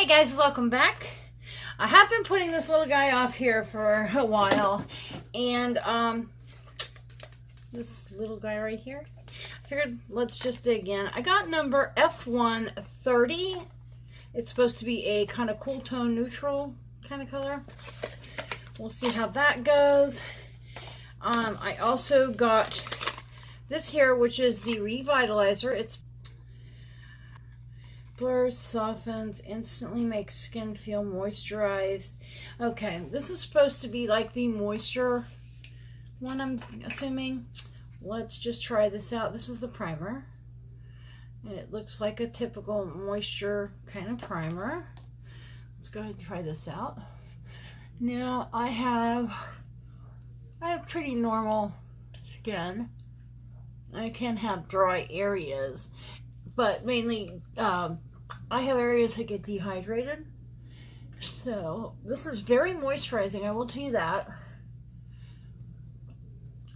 Hey guys, welcome back. I have been putting this little guy off here for a while, and this little guy right here, I figured let's just dig in. I got number F130. It's supposed to be a kind of cool tone neutral kind of color. We'll see how that goes. I also got this here, which is the Revitalizer. It's blurs, softens, instantly makes skin feel moisturized. Okay, this is supposed to be like the moisture one, I'm assuming. Let's just try this out. This is the primer, and it looks like a typical moisture kind of primer. Let's go ahead and try this out. Now I have pretty normal skin. I can have dry areas, but mainly I have areas that get dehydrated. So this is very moisturizing, I will tell you that.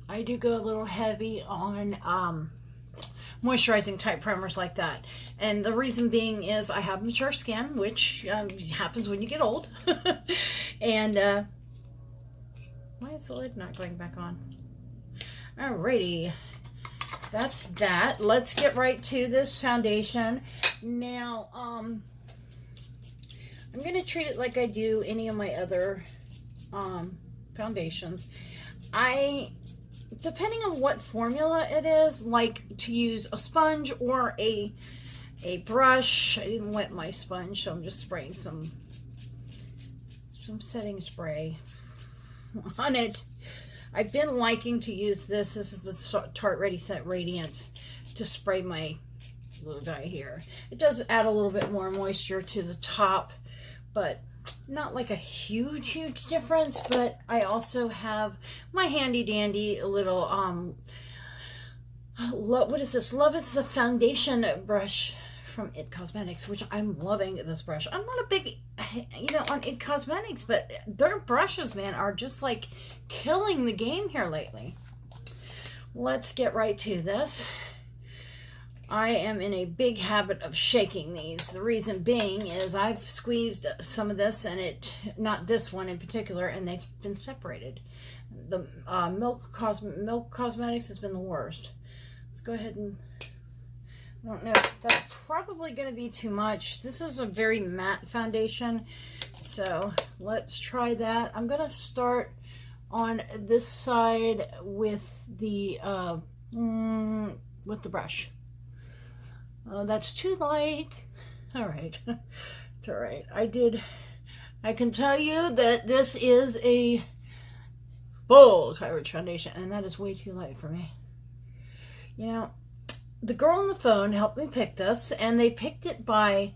I do go a little heavy on moisturizing type primers like that, and the reason being is I have mature skin, which happens when you get old. And why is the lid not going back on? Alrighty, that's that. Let's get right to this foundation. Now, I'm going to treat it like I do any of my other foundations. Depending on what formula it is, like to use a sponge or a brush. I didn't wet my sponge, so I'm just spraying some setting spray on it. I've been liking to use this. This is the Tarte Ready Set Radiance to spray my little guy here. It does add a little bit more moisture to the top, but not like a huge difference. But I also have my handy dandy little what is this? Love It's the foundation brush from It Cosmetics, which I'm loving this brush. I'm not a big, on It Cosmetics, but their brushes, man, are just like killing the game here lately. Let's get right to this. I am in a big habit of shaking these. The reason being is I've squeezed some of this, and not this one in particular, and they've been separated. The Milk Cosmetics has been the worst. Let's go ahead and, I don't know, that's probably going to be too much. This is a very matte foundation, so let's try that. I'm going to start on this side with the brush. That's too light. All right. It's all right. I can tell you that this is a full coverage foundation, and that is way too light for me. The girl on the phone helped me pick this, and they picked it by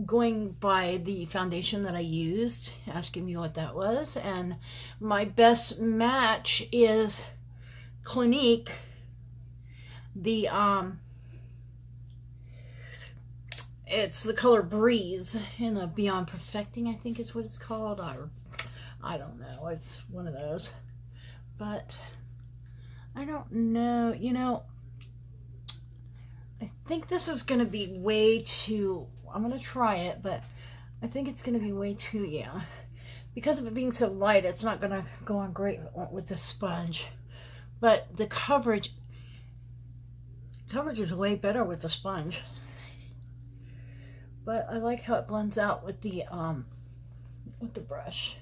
going by the foundation that I used, asking me what that was, and my best match is Clinique. It's the color Breeze in the Beyond Perfecting, I think is what it's called, or I don't know, it's one of those, but I don't know, I think this is going to be way too, I'm going to try it, but I think it's going to be way too, because of it being so light, it's not going to go on great with the sponge, but the coverage is way better with the sponge, but I like how it blends out with the brush.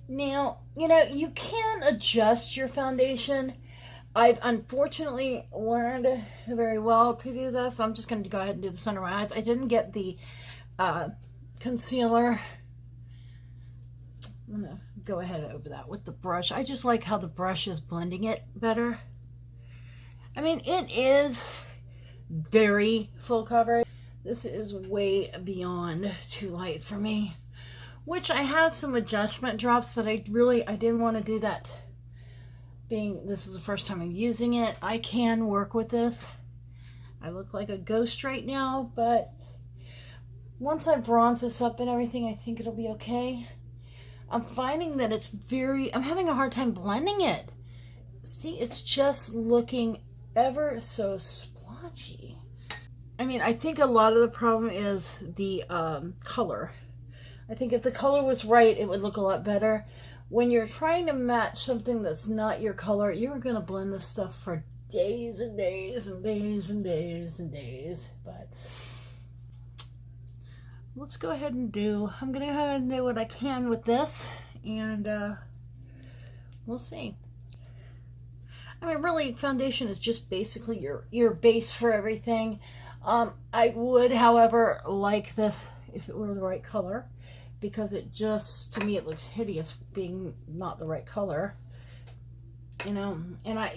Now, you can adjust your foundation. I've unfortunately learned very well to do this. I'm just going to go ahead and do this under my eyes. I didn't get the concealer. I'm going to go ahead over that with the brush. I just like how the brush is blending it better. I mean, it is very full coverage. This is way beyond too light for me, which I have some adjustment drops, but I didn't want to do that. Being this is the first time I'm using it, I can work with this. I look like a ghost right now, but once I bronze this up and everything, I think it'll be okay. I'm finding that I'm having a hard time blending it. See, it's just looking ever so splotchy. I mean, I think a lot of the problem is the color. I think if the color was right, it would look a lot better. When you're trying to match something that's not your color, you're going to blend this stuff for days and days and days and days and days. But let's go ahead and I'm going to go ahead and do what I can with this, and we'll see. I mean, really, foundation is just basically your base for everything. I would, however, like this if it were the right color, because it just, to me, it looks hideous being not the right color. You know, and I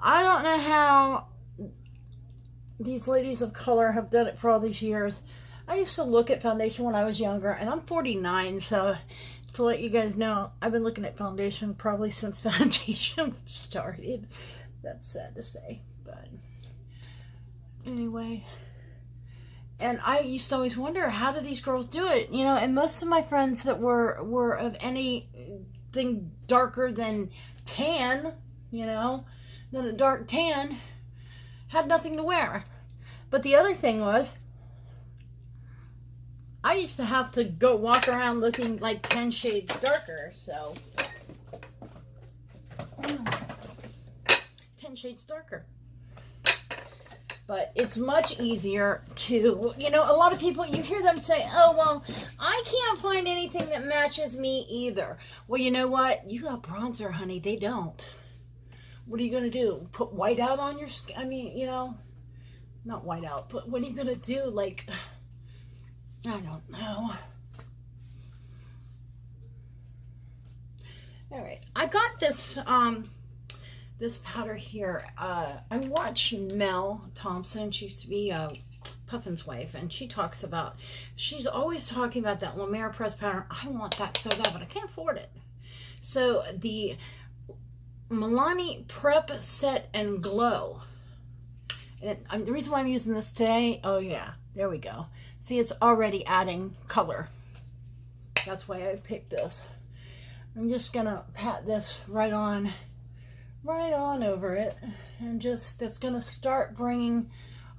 don't know how these ladies of color have done it for all these years. I used to look at foundation when I was younger, and I'm 49, so to let you guys know, I've been looking at foundation probably since foundation started. That's sad to say, but anyway. And I used to always wonder, how do these girls do it? You know, and most of my friends that were of anything darker than tan, you know, than a dark tan, had nothing to wear. But the other thing was, I used to have to go walk around looking like 10 shades darker, so 10 shades darker. But it's much easier to, you know, a lot of people, you hear them say, oh, well, I can't find anything that matches me either. Well, you know what? You got bronzer, honey. They don't. What are you going to do? Put white out on your skin? I mean, you know, not white out, but what are you going to do? Like, I don't know. All right. I got this, this powder here. I watch Mel Thompson. She used to be Puffin's wife, and she talks about, she's always talking about that La Mer press powder. I want that so bad, but I can't afford it. So the Milani Prep Set and Glow. And the reason why I'm using this today, oh yeah, there we go. See, it's already adding color. That's why I picked this. I'm just gonna pat this right on over it, and just, it's gonna start bringing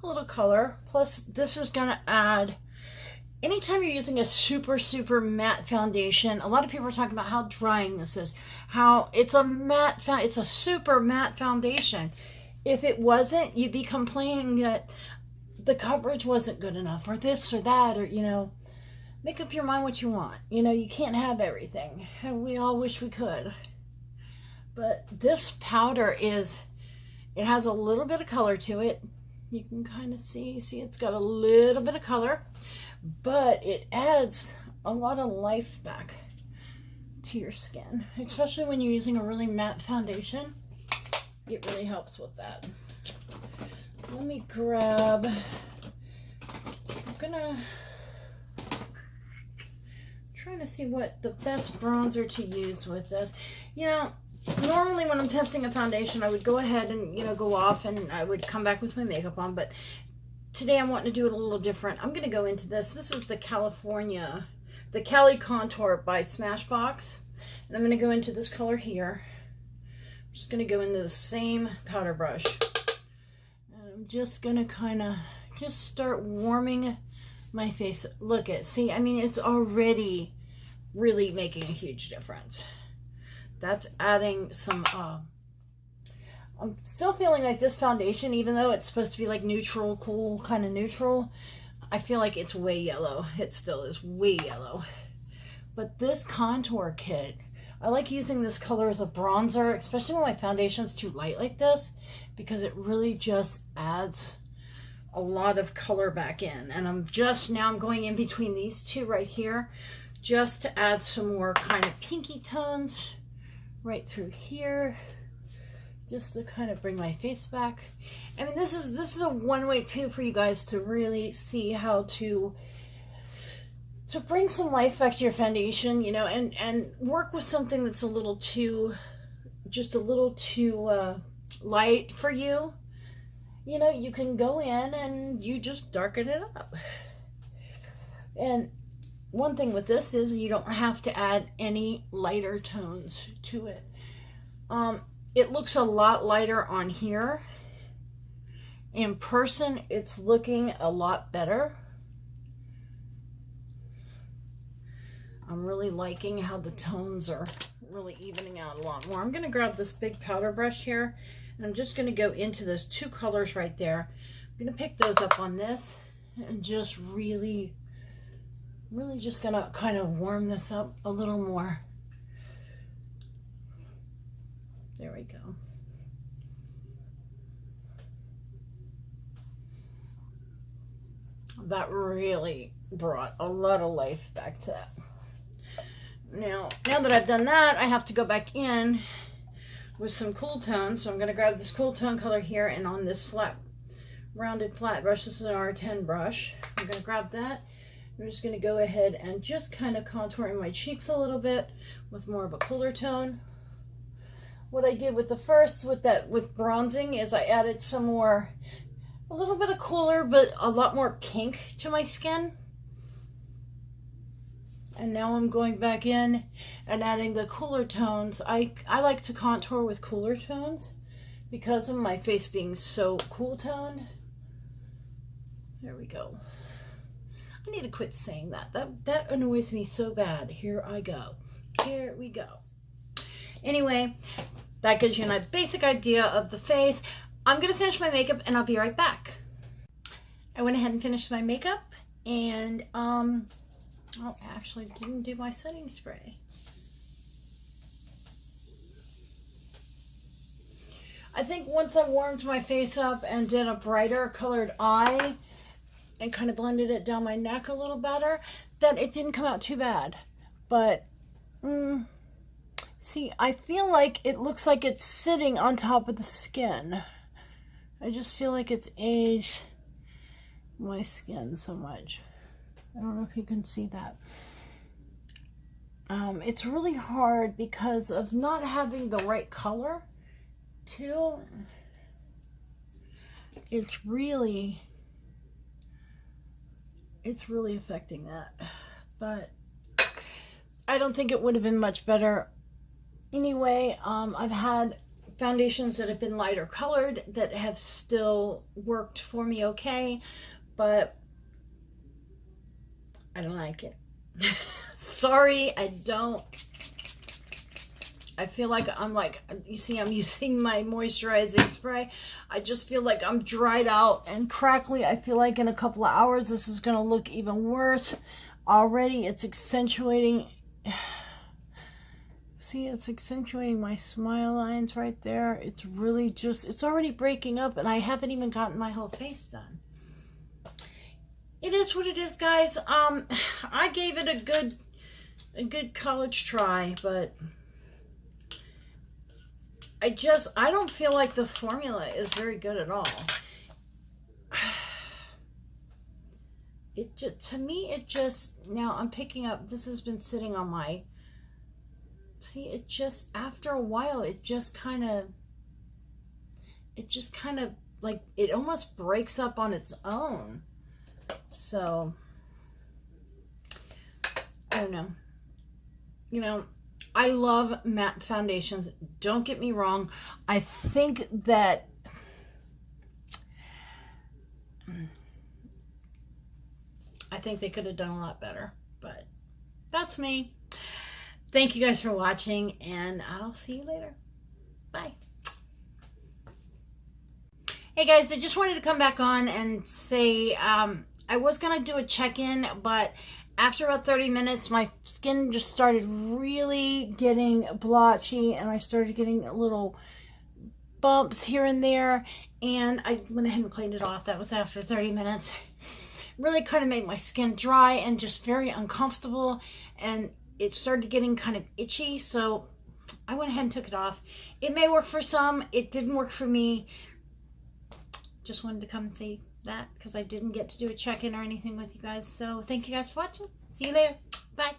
a little color. Plus, this is gonna add, anytime you're using a super matte foundation, a lot of people are talking about how drying this is, how it's a matte, it's a super matte foundation. If it wasn't, you'd be complaining that the coverage wasn't good enough, or this or that, or, you know, make up your mind what you want. You know, you can't have everything, and we all wish we could. But this powder is, it has a little bit of color to it. You can kind of see it's got a little bit of color, but it adds a lot of life back to your skin, especially when you're using a really matte foundation. It really helps with that. Let me grab, trying to see what the best bronzer to use with this. You know, normally when I'm testing a foundation, I would go ahead and, you know, go off and I would come back with my makeup on, but today I'm wanting to do it a little different. I'm going to go into this. This is the Cali Contour by Smashbox, and I'm going to go into this color here. I'm just going to go into the same powder brush, and I'm just going to kind of just start warming my face. Look at, see, I mean, it's already really making a huge difference. That's adding some, I'm still feeling like this foundation, even though it's supposed to be like neutral, cool, kind of neutral, I feel like it's way yellow. It still is way yellow. But this contour kit, I like using this color as a bronzer, especially when my foundation's too light like this, because it really just adds a lot of color back in. And I'm going in between these two right here, just to add some more kind of pinky tones right through here, just to kind of bring my face back. I mean, this is a one-way too for you guys to really see how to bring some life back to your foundation, you know, and work with something that's just a little too light for you. You know, you can go in and you just darken it up. And one thing with this is you don't have to add any lighter tones to it. It looks a lot lighter on here. In person, it's looking a lot better. I'm really liking how the tones are really evening out a lot more. I'm going to grab this big powder brush here, and I'm just going to go into those two colors right there. I'm going to pick those up on this and just really just going to kind of warm this up a little more. There we go. That really brought a lot of life back to that. Now that I've done that, I have to go back in with some cool tones. So I'm going to grab this cool tone color here, and on this rounded flat brush, this is an R10 brush, I'm going to grab that. I'm just going to go ahead and just kind of contouring my cheeks a little bit with more of a cooler tone. What I did with the first, with bronzing, is I added some more, a little bit of cooler, but a lot more pink to my skin. And now I'm going back in and adding the cooler tones. I like to contour with cooler tones because of my face being so cool toned. There we go. I need to quit saying that. That annoys me so bad. Here I go. Here we go. Anyway, that gives you a basic idea of the face. I'm going to finish my makeup and I'll be right back. I went ahead and finished my makeup, and oh, actually didn't do my setting spray. I think once I warmed my face up and did a brighter colored eye and kind of blended it down my neck a little better, that it didn't come out too bad. But see, I feel like it looks like it's sitting on top of the skin. I just feel like it's aged my skin so much. I don't know if you can see that. It's really hard because of not having the right color too. It's really affecting that. But I don't think it would have been much better anyway. I've had foundations that have been lighter colored that have still worked for me okay, but I don't like it. Sorry, I don't. I feel like you see I'm using my moisturizing spray. I just feel like I'm dried out and crackly. I feel like in a couple of hours this is going to look even worse. Already it's accentuating. See, it's accentuating my smile lines right there. It's really just, it's already breaking up, and I haven't even gotten my whole face done. It is what it is, guys. I gave it a good college try, but I don't feel like the formula is very good at all. To me, now I'm picking up, this has been sitting on my, see, it just, after a while, it just kind of like, it almost breaks up on its own. So, I don't know. You know, I love matte foundations. Don't get me wrong. I think that they could have done a lot better, but that's me. Thank you guys for watching, and I'll see you later. Bye. Hey guys, I just wanted to come back on and say I was going to do a check-in, but after about 30 minutes, my skin just started really getting blotchy, and I started getting little bumps here and there, and I went ahead and cleaned it off. That was after 30 minutes. Really kind of made my skin dry and just very uncomfortable, and it started getting kind of itchy, so I went ahead and took it off. It may work for some. It didn't work for me. Just wanted to come and say that because I didn't get to do a check-in or anything with you guys. So thank you guys for watching. See you later. Bye.